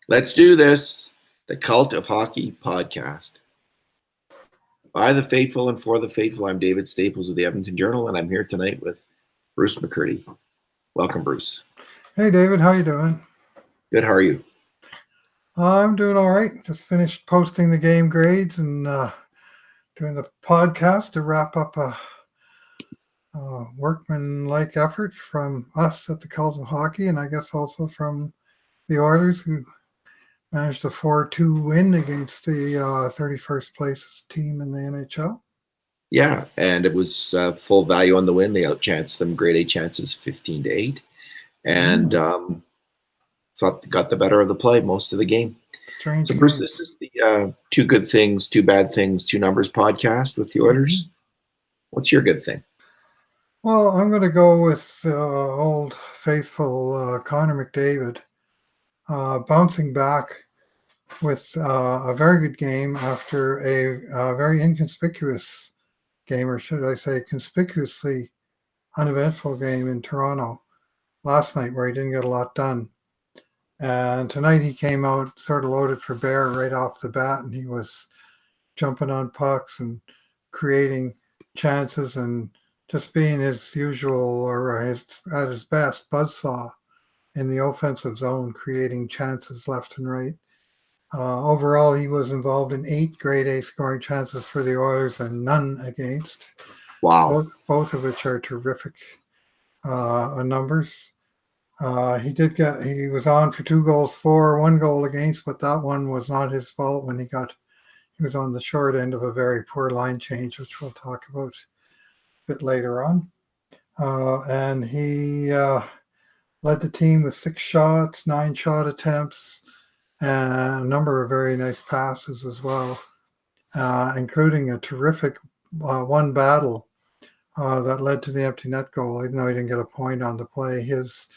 Let's do this. The Cult of Hockey podcast. By the faithful and for the faithful, I'm David Staples of the Edmonton Journal, and I'm here tonight with Bruce McCurdy. Welcome, Bruce. Hey, David. How you doing? Good. How are you? I'm doing all right. Just finished posting the game grades and doing the podcast to wrap up a workman-like effort from us at the Cult of Hockey, and I guess also from the Oilers, who managed a 4-2 win against the 31st place team in the NHL. Yeah, and it was full value on the win. They outchanced them, grade A chances 15-8, and thought got the better of the play most of the game. Strange. So, Bruce, this is the Two Good Things, Two Bad Things, Two Numbers podcast with the Oilers. What's your good thing? Well, I'm going to go with old faithful Connor McDavid. Bouncing back with a very good game after a very inconspicuous game, or should I say conspicuously uneventful game in Toronto last night, where he didn't get a lot done. And tonight he came out sort of loaded for bear right off the bat, and he was jumping on pucks and creating chances and just being his usual, or at his best, buzzsaw in the offensive zone, creating chances left and right. Overall, he was involved in 8 grade A scoring chances for the Oilers and none against. Wow. Both of which are terrific numbers. He was on for 2 goals for, 1 goal against, but that one was not his fault when he was on the short end of a very poor line change, which we'll talk about a bit later on. And he led the team with 6 shots, 9 shot attempts, and a number of very nice passes as well, including a terrific one battle that led to the empty net goal. Even though he didn't get a point on the play, his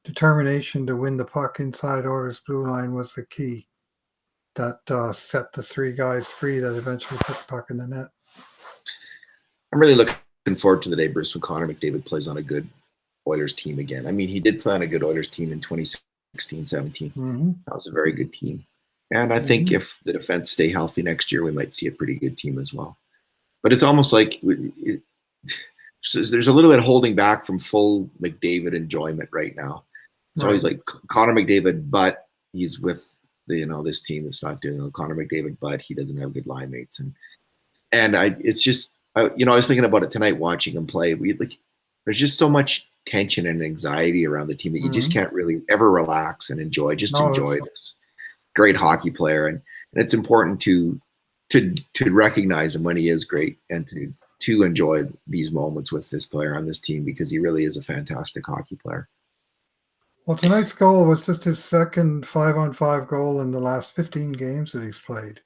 determination to win the puck inside Oilers' blue line was the key that set the 3 guys free that eventually put the puck in the net. I'm really looking forward to the day, Bruce, when Connor McDavid plays on a good Oilers team again. I mean, he did play on a good Oilers team in 2016-17. That was a very good team. And I think if the defense stay healthy next year, we might see a pretty good team as well. But it's almost like there's a little bit holding back from full McDavid enjoyment right now. It's always like Connor McDavid, but he's with this team that's not doing it. Connor McDavid, but he doesn't have good line mates. And I was thinking about it tonight watching him play. There's just so much tension and anxiety around the team that you just can't really ever relax and enjoy. Enjoy this great hockey player, and it's important to recognize him when he is great and to enjoy these moments with this player on this team, because he really is a fantastic hockey player. Well, tonight's goal was just his second 5-on-5 goal in the last 15 games that he's played.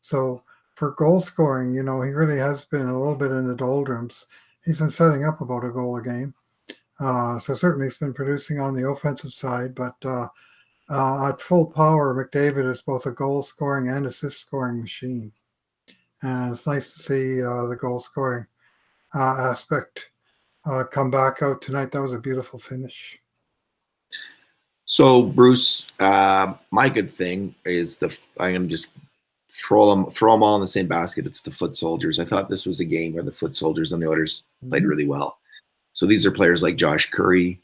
So for goal scoring, he really has been a little bit in the doldrums. He's been setting up about a goal a game. So certainly he's been producing on the offensive side, but at full power, McDavid is both a goal scoring and assist scoring machine. And it's nice to see the goal scoring aspect come back out tonight. That was a beautiful finish. So, Bruce, my good thing is I'm going to just throw them all in the same basket. It's the foot soldiers. I thought this was a game where the foot soldiers on the Oilers played really well. So these are players like Josh Curry,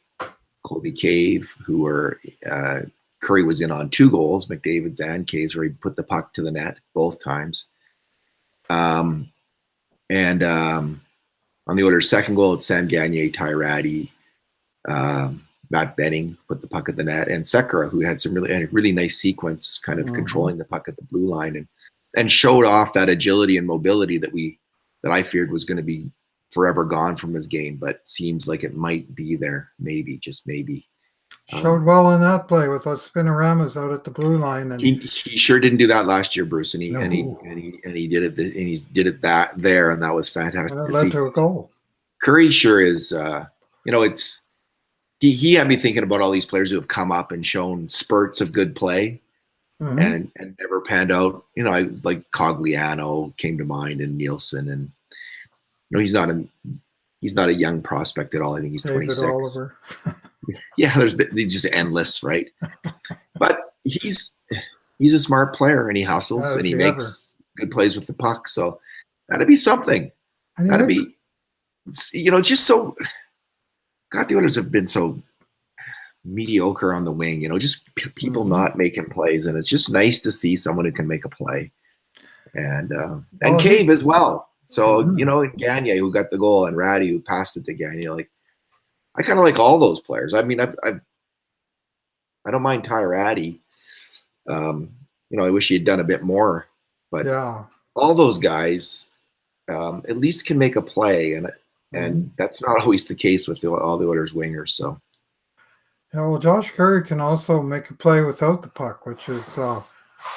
Colby Cave, who were Curry was in on 2 goals, McDavid's and Cave's, where he put the puck to the net both times. And on the Oilers' second goal, it's Sam Gagner, Ty Ratty, Matt Benning put the puck at the net, and Sekera, who had some really nice sequence, kind of controlling the puck at the blue line and showed off that agility and mobility that I feared was going to be forever gone from his game, but seems like it might be there, maybe, just maybe. Showed well in that play with those spinoramas out at the blue line, and he sure didn't do that last year, Bruce, and he did it, and he did it there, and that was fantastic. And it led to a goal. Curry sure is, it's he had me thinking about all these players who have come up and shown spurts of good play, and never panned out. I like Cogliano came to mind, and Nielsen, and he's not a young prospect at all. I think he's 26. Oliver. Yeah, there's just endless, right? But he's a smart player, and he hustles and Has he he ever? makes good plays with the puck. So that'd be something. And he That'd makes. be, it's just so. God, the Oilers have been so mediocre on the wing. Just people Mhm. not making plays, and it's just nice to see someone who can make a play. And Well, he. Cave as well. So Mhm. and Gagne who got the goal, and Ratty who passed it to Gagne. Like I kind of like all those players. I mean, I don't mind Ty Ratty. I wish he had done a bit more, but Yeah. all those guys at least can make a play, and Mhm. that's not always the case with all the Oilers wingers. So Yeah. Well, Josh Curry can also make a play without the puck, which is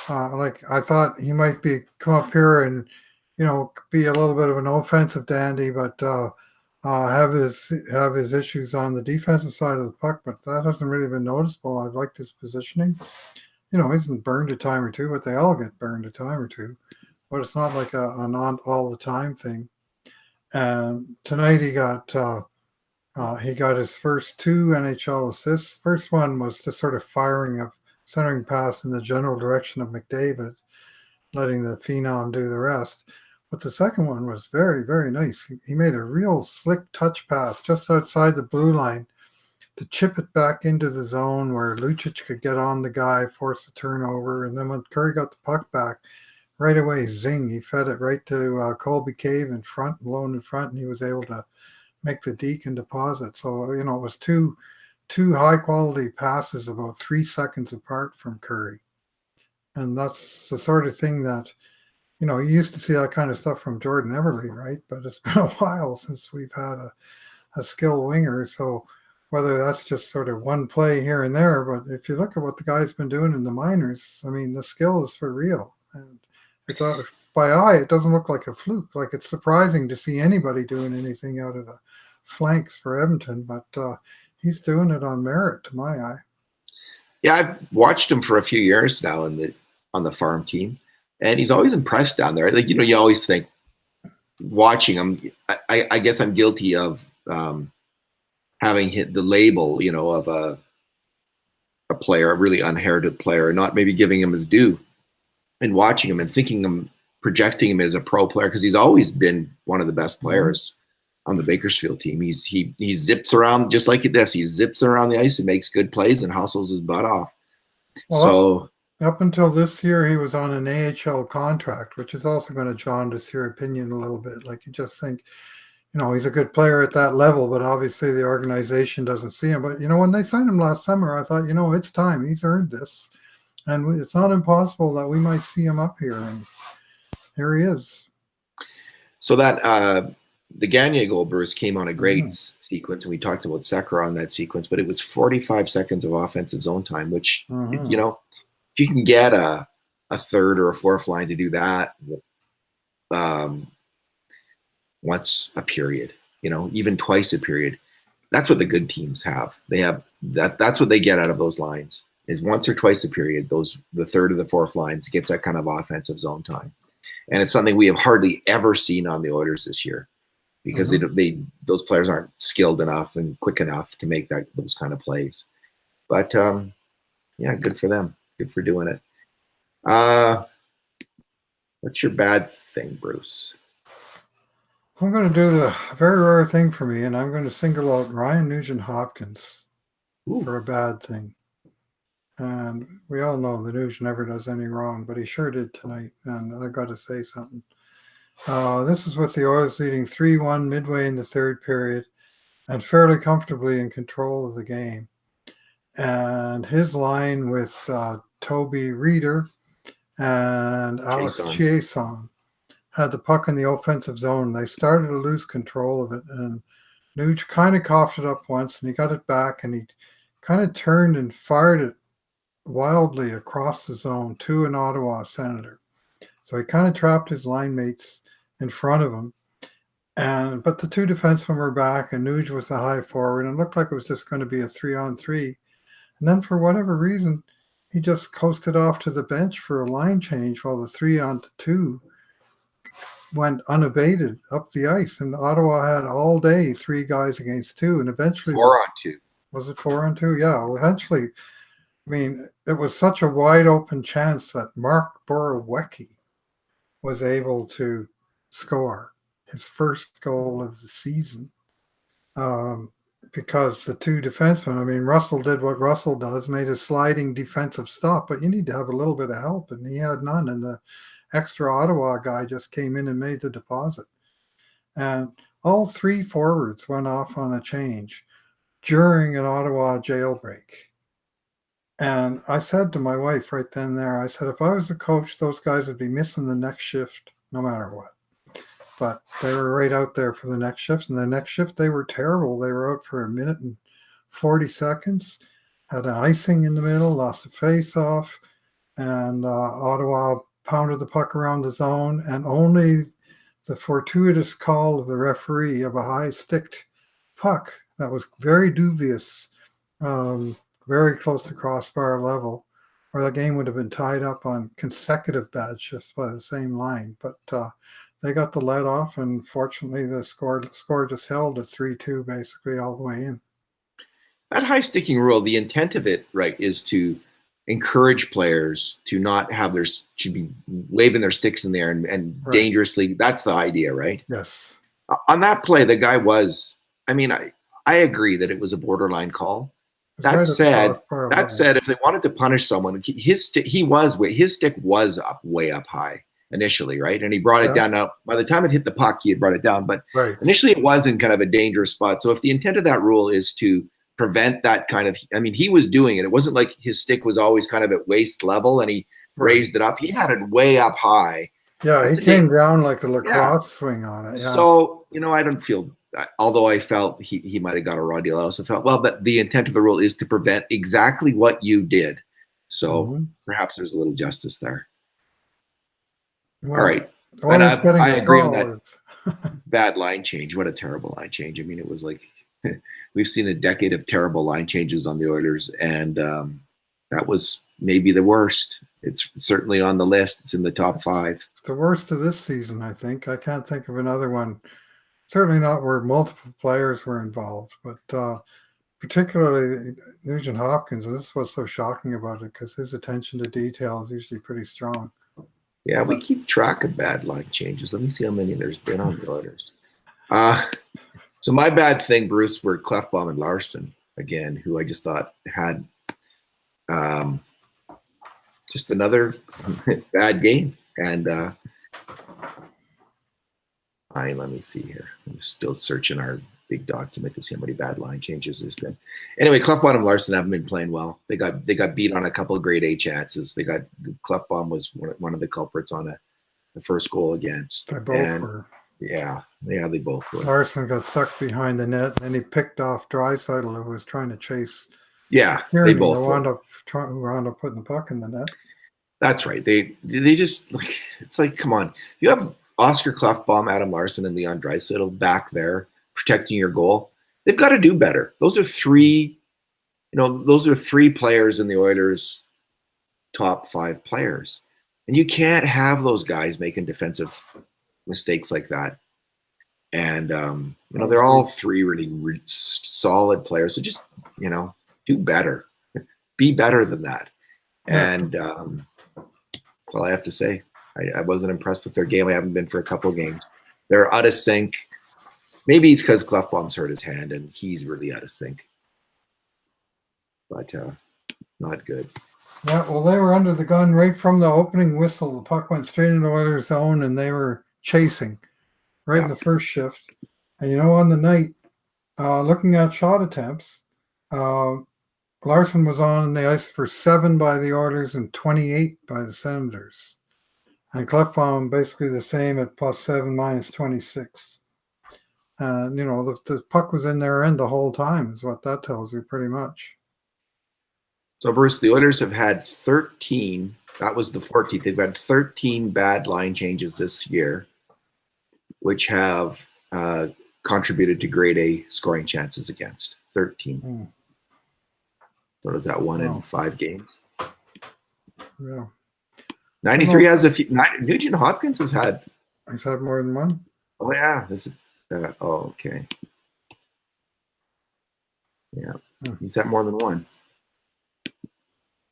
like I thought he might be come up here and be a little bit of an offensive dandy, but have his issues on the defensive side of the puck. But that hasn't really been noticeable. I've liked his positioning. He's been burned a time or two, but they all get burned a time or two. But it's not like a not all the time thing. And tonight he got his first two NHL assists. First one was just sort of firing a centering pass in the general direction of McDavid, letting the phenom do the rest. But the second one was very, very nice. He made a real slick touch pass just outside the blue line to chip it back into the zone where Lucic could get on the guy, force the turnover, and then when Curry got the puck back, right away, zing, he fed it right to Colby Cave in front, alone in front, and he was able to make the deke and deposit. So, it was two high quality passes about 3 seconds apart from Curry. And that's the sort of thing that, you used to see that kind of stuff from Jordan Everly, right? But it's been a while since we've had a skill winger. So whether that's just sort of one play here and there, but if you look at what the guy's been doing in the minors, I mean, the skill is for real. And it's by eye, it doesn't look like a fluke. Like it's surprising to see anybody doing anything out of the flanks for Edmonton, but he's doing it on merit to my eye. yeah, I've watched him for a few years now on the farm team, and he's always impressed down there. Like you always think watching him. I guess I'm guilty of having hit the label, of a player, a really unheralded player, and not maybe giving him his due, and watching him and thinking him, projecting him as a pro player because he's always been one of the best Mm-hmm. players on the Bakersfield team. He zips around just like this. He zips around the ice and makes good plays and hustles his butt off. Well, So up until this year, he was on an AHL contract, which is also going to jaundice your opinion a little bit. Like you just think, he's a good player at that level, but obviously the organization doesn't see him. But, when they signed him last summer, I thought, it's time. He's earned this. And it's not impossible that we might see him up here. And here he is. So that the Gagne goal, Bruce, came on a great Mm-hmm. sequence, and we talked about Sekera on that sequence, but it was 45 seconds of offensive zone time, which, Mm-hmm. if you can get a third or a fourth line to do that um, once a period, even twice a period, that's what the good teams have. They have that's what they get out of those lines is once or twice a period, the third or the fourth lines gets that kind of offensive zone time. And it's something we have hardly ever seen on the Oilers this year because Mm-hmm. those players aren't skilled enough and quick enough to make those kind of plays. But yeah, good for them. Good for doing it. What's your bad thing, Bruce? I'm going to do the very rare thing for me, and I'm going to single out Ryan Nugent Hopkins Ooh, for a bad thing. And we all know the Nuge never does any wrong, but he sure did tonight. And I got to say something. This is with the Oilers leading 3-1 midway in the third period and fairly comfortably in control of the game. And his line with Toby Reeder and Alex Jason. Chiasson had the puck in the offensive zone. They started to lose control of it, and Nuge kind of coughed it up once, and he got it back, and he kind of turned and fired it wildly across the zone to an Ottawa Senator. So he kind of trapped his line mates in front of him. But the two defensemen were back, and Nuge was the high forward, and it looked like it was just going to be a 3-on-3. And then for whatever reason, he just coasted off to the bench for a line change while the 3-on-2 went unabated up the ice. And Ottawa had all day 3 guys against 2, and eventually 4-on-2. was it 4-on-2? Yeah, well, eventually I mean, it was such a wide open chance that Mark Borowiecki was able to score his first goal of the season. Um, because the two defensemen, I mean, Russell did what Russell does, made a sliding defensive stop, but you need to have a little bit of help, and he had none. And the extra Ottawa guy just came in and made the deposit. And all three forwards went off on a change during an Ottawa jailbreak. And I said to my wife right then and there, I said, if I was the coach, those guys would be missing the next shift no matter what. But they were right out there for the next shift. And the next shift, they were terrible. They were out for 1 minute and 40 seconds, had an icing in the middle, lost a face off, and Ottawa pounded the puck around the zone. And only the fortuitous call of the referee of a high sticked puck that was very dubious, very close to crossbar level, or the game would have been tied up on consecutive bad shifts by the same line. But they got the lead off, and fortunately, the score just held at 3-2 basically all the way in. That high sticking rule, the intent of it, right, is to encourage players to not have should be waving their sticks in there and Right. dangerously. That's the idea, right? Yes. On that play, the guy was, I mean, I agree that it was a borderline call. That said, if they wanted to punish someone, his stick was up way up high initially, right? And he brought it down. Now, by the time it hit the puck, he had brought it down. But initially, it was in kind of a dangerous spot. So if the intent of that rule is to prevent that kind of, I mean, he was doing it. It wasn't like his stick was always kind of at waist level and he raised it up. He had it way up high. Yeah, he came down like a lacrosse swing on it. Yeah. So, I don't feel, although I felt he might have got a raw deal, I also felt, well, that the intent of the rule is to prevent exactly what you did. So perhaps there's a little justice there. Well, all right. And I agree on that bad line change. What a terrible line change. I mean, it was like, we've seen a decade of terrible line changes on the Oilers, and that was maybe the worst. It's certainly on the list. It's in the top 5. The worst of this season, I think. I can't think of another one. Certainly not where multiple players were involved, but particularly Nugent Hopkins. This is what's so shocking about it, because his attention to detail is usually pretty strong. Yeah, we keep track of bad line changes. Let me see how many there's been on the Oilers. So my bad thing, Bruce, were Klefbom and Larson again, who I just thought had just another bad game. And let me see here. I'm still searching our big document to see how many bad line changes there's been. Anyway, Klefbom and Larson haven't been playing well. They got beat on a couple of grade A chances. Klefbom was one of the culprits on the first goal against. They both were. Yeah, they both were. Larson got sucked behind the net, and he picked off Draisaitl, who was trying to chase. Yeah, they both wound up putting the puck in the net. That's right. They just it's like, come on. You have Oscar Klefbom, Adam Larson, and Leon Draisaitl back there protecting your goal. They've got to do better. Those are three players in the Oilers' top 5 players, and you can't have those guys making defensive mistakes like that. And they're all 3 really solid players. So just do better, be better than that. And that's all I have to say. I wasn't impressed with their game. I haven't been for a couple of games. They're out of sync. Maybe it's because Klefbom's hurt his hand and he's really out of sync. But not good. Yeah, well, they were under the gun right from the opening whistle. The puck went straight into Oilers' zone, and they were chasing right in the first shift. And on the night, looking at shot attempts, Larson was on the ice for 7 by the Oilers and 28 by the Senators. And Klefbom basically the same at +7 -26. And, the puck was in their end the whole time is what that tells you pretty much. So, Bruce, the Oilers have had 13. That was the 14th. They've had 13 bad line changes this year, which have contributed to grade A scoring chances against. 13. So is that 1 in 5 games? Yeah. 93 has a few. Nugent Hopkins has had. He's had more than one. Oh yeah, this is. Okay. Yeah, he's had more than one.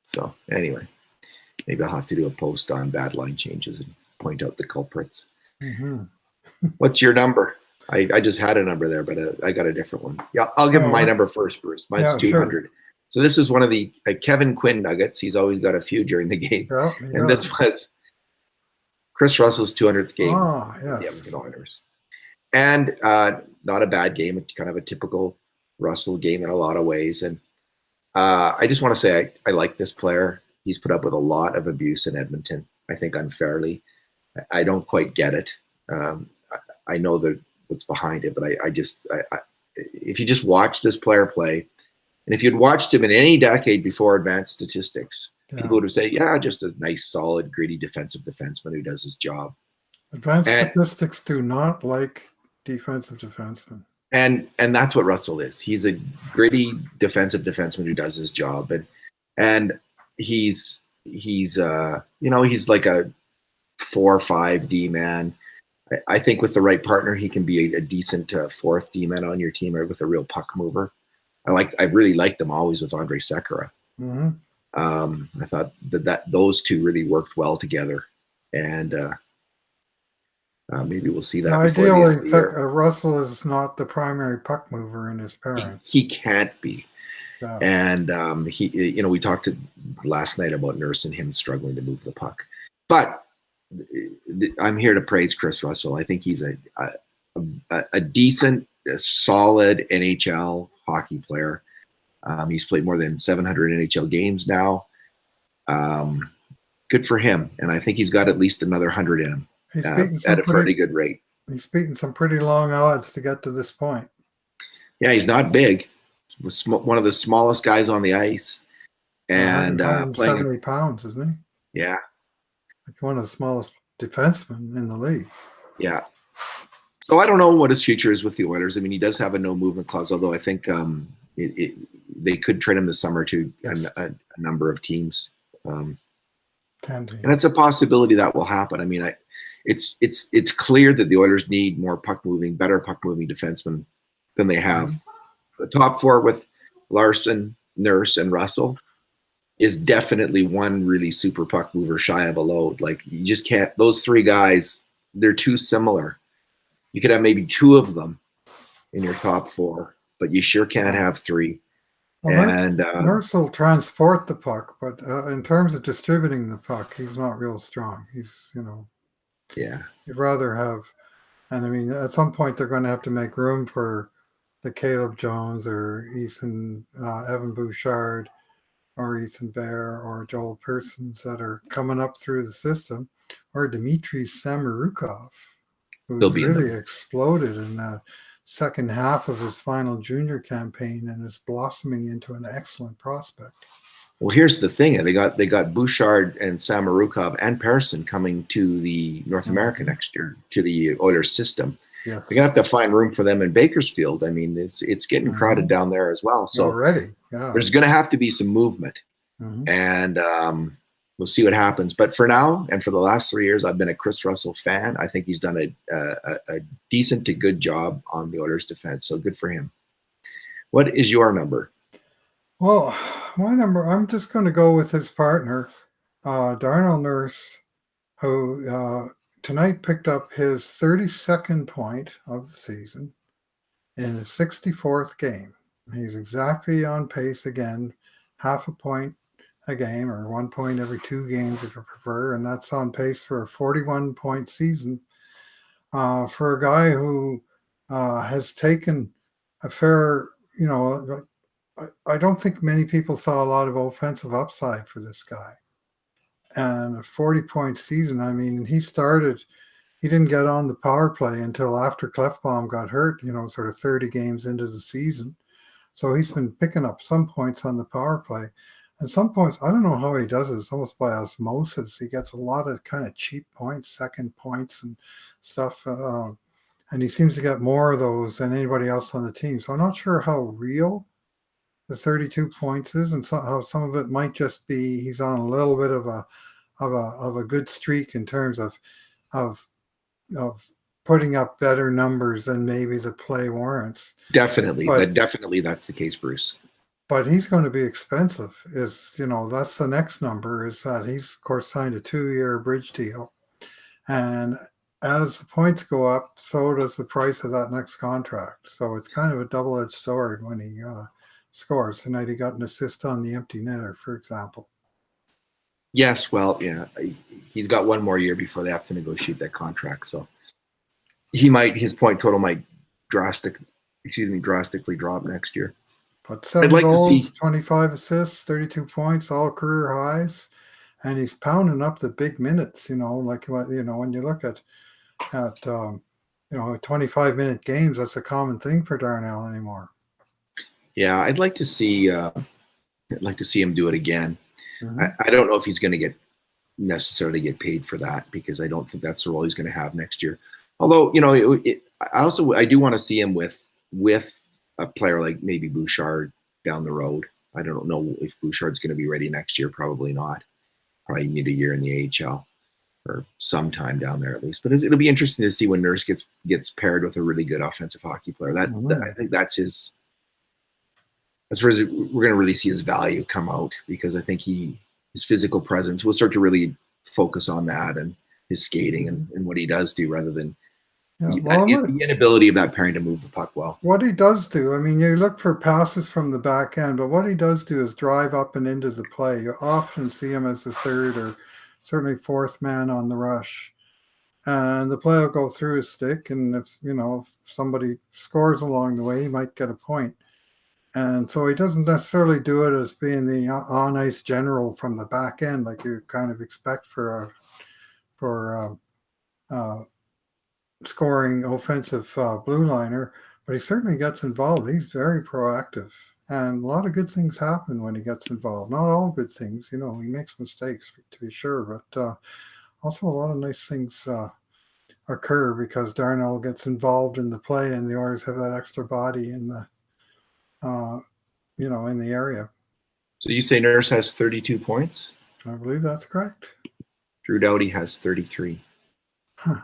So anyway, maybe I'll have to do a post on bad line changes and point out the culprits. Mm-hmm. What's your number? I just had a number there, but I got a different one. Yeah, I'll give my number first, Bruce. Mine's 200. Sure. So this is one of the Kevin Quinn nuggets. He's always got a few during the game. Yeah, and this was Kris Russell's 200th game with the Edmonton Oilers. And not a bad game. It's kind of a typical Russell game in a lot of ways. And I just want to say I like this player. He's put up with a lot of abuse in Edmonton, I think unfairly. I don't quite get it. I know that what's behind it, but if you just watch this player play, and if you'd watched him in any decade before advanced statistics, people would have said, yeah, just a nice, solid, gritty defensive defenseman who does his job. Advanced statistics do not like defensive defensemen. And that's what Russell is. He's a gritty defensive defenseman who does his job. And he's like a 4 or 5 D man. I think with the right partner, he can be a decent 4th D man on your team, or with a real puck mover. I really liked them always with Andrej Sekera. Mm-hmm. I thought that those two really worked well together, and maybe we'll see that. Ideally, Russell is not the primary puck mover in his pairing. He can't be. Yeah. And we talked last night about Nurse and him struggling to move the puck, but I'm here to praise Kris Russell. I think he's a decent, solid NHL hockey player. He's played more than 700 NHL games now. Good for him, and I think he's got at least another 100 in him at a pretty good rate. He's beaten some pretty long odds to get to this point. Yeah, he's not big. He's one of the smallest guys on the ice, and playing 70 pounds, isn't he? Yeah. One of the smallest defensemen in the league. Yeah. So I don't know what his future is with the Oilers. I mean, he does have a no movement clause, although I think they could trade him this summer to a number of teams. And it's a possibility that will happen. I mean, it's clear that the Oilers need more better puck moving defensemen than they have. Mm-hmm. The top 4 with Larson, Nurse, and Russell is definitely one really super puck mover shy of a load. Like, you just can't, those 3 guys, they're too similar. You could have maybe 2 of them in your top 4, but you sure can't have 3. Well, and Nurse will transport the puck, but in terms of distributing the puck, he's not real strong. He's, yeah. You'd rather have, and I mean, at some point they're going to have to make room for the Caleb Jones or Evan Bouchard, or Ethan Bear, or Joel Pearsons that are coming up through the system, or Dmitry Samorukov, who's really exploded in the second half of his final junior campaign and is blossoming into an excellent prospect. Well, here's the thing: they got Bouchard and Samorukov and Pearson coming to the North America next year, to the Oilers system. Yes. They're gonna have to find room for them in Bakersfield. I mean, it's getting crowded down there as well. So already, there's gonna have to be some movement, and we'll see what happens. But for now, and for the last 3 years, I've been a Kris Russell fan. I think he's done a decent to good job on the Oilers' defense. So good for him. What is your number? Well, my number, I'm just going to go with his partner, Darnell Nurse, who tonight picked up his 32nd point of the season in his 64th game. He's exactly on pace again, half a point a game, or 1 point every 2 games if you prefer, and that's on pace for a 41-point season for a guy who has taken a fair, I don't think many people saw a lot of offensive upside for this guy. And a 40-point season, I mean, he didn't get on the power play until after Klefbom got hurt, sort of 30 games into the season. So he's been picking up some points on the power play. And some points, I don't know how he does it. It's almost by osmosis. He gets a lot of kind of cheap points, second points and stuff. And he seems to get more of those than anybody else on the team. So I'm not sure how real the 32 points is, and how some of it might just be he's on a little bit of a good streak in terms of putting up better numbers than maybe the play warrants. Definitely, definitely that's the case, Bruce. but he's going to be expensive. That's the next number, is that he's, of course, signed a 2-year bridge deal. And as the points go up, so does the price of that next contract. So it's kind of a double-edged sword when he scores. Tonight he got an assist on the empty netter, for example. Yes, well, yeah, he's got one more year before they have to negotiate that contract. So his point total might drastically drop next year. But I'd 7 like to goals, see 25 assists, 32 points, all career highs. And he's pounding up the big minutes, when you look at 25-minute games, that's a common thing for Darnell anymore. Yeah, I'd like to see him do it again. Mm-hmm. I don't know if he's going to necessarily get paid for that, because I don't think that's the role he's going to have next year. Although, I do want to see him with a player like maybe Bouchard down the road. I don't know if Bouchard's going to be ready next year. Probably not. Probably need a year in the AHL or some time down there at least. But it'll be interesting to see when Nurse gets paired with a really good offensive hockey player. I think that's where we're going to really see his value come out, because I think his physical presence, we'll start to really focus on that, and his skating and what he does do, rather than the inability of that pairing to move the puck well. What he does do, you look for passes from the back end, but what he does do is drive up and into the play. You often see him as the third or certainly fourth man on the rush. And the play will go through his stick, and if somebody scores along the way, he might get a point. And so he doesn't necessarily do it as being the on-ice general from the back end, like you kind of expect for scoring offensive blue liner, but he certainly gets involved. He's very proactive, and a lot of good things happen when he gets involved. Not all good things, he makes mistakes, to be sure, but also a lot of nice things occur because Darnell gets involved in the play, and the Oilers have that extra body in the in the area. So you say Nurse has 32 points? I believe that's correct. Drew Doughty has 33. Huh.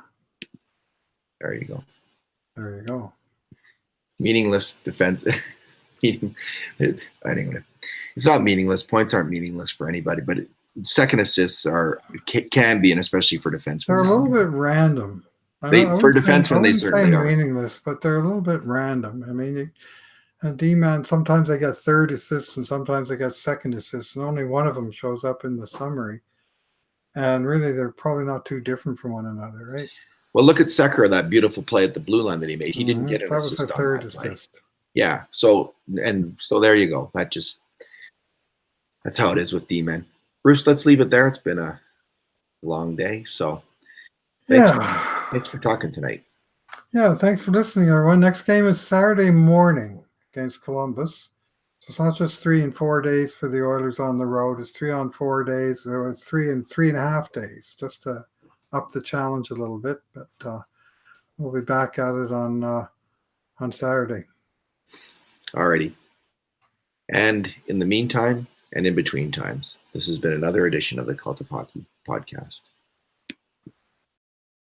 There you go. There you go. Meaningless defense. Anyway, it's not meaningless. Points aren't meaningless for anybody, but second assists can be, and especially for defensemen. They're a little bit random. For defensemen, they certainly are meaningless, but they're a little bit random. A D-man, sometimes they get third assists and sometimes they get second assists, and only one of them shows up in the summary. And really, they're probably not too different from one another, right? Well, look at Sekera, that beautiful play at the blue line that he made. He didn't get an assist on that. That was a third assist. Yeah. So there you go. That's how it is with D-men. Bruce, let's leave it there. It's been a long day. So thanks for talking tonight. Yeah, thanks for listening, everyone. Next game is Saturday morning against Columbus. So it's not just 3 and 4 days for the Oilers on the road. It's 3 on 4 days, or 3 and 3.5 days, just to up the challenge a little bit. But we'll be back at it on Saturday. Alrighty. And in the meantime, and in between times, this has been another edition of the Cult of Hockey podcast.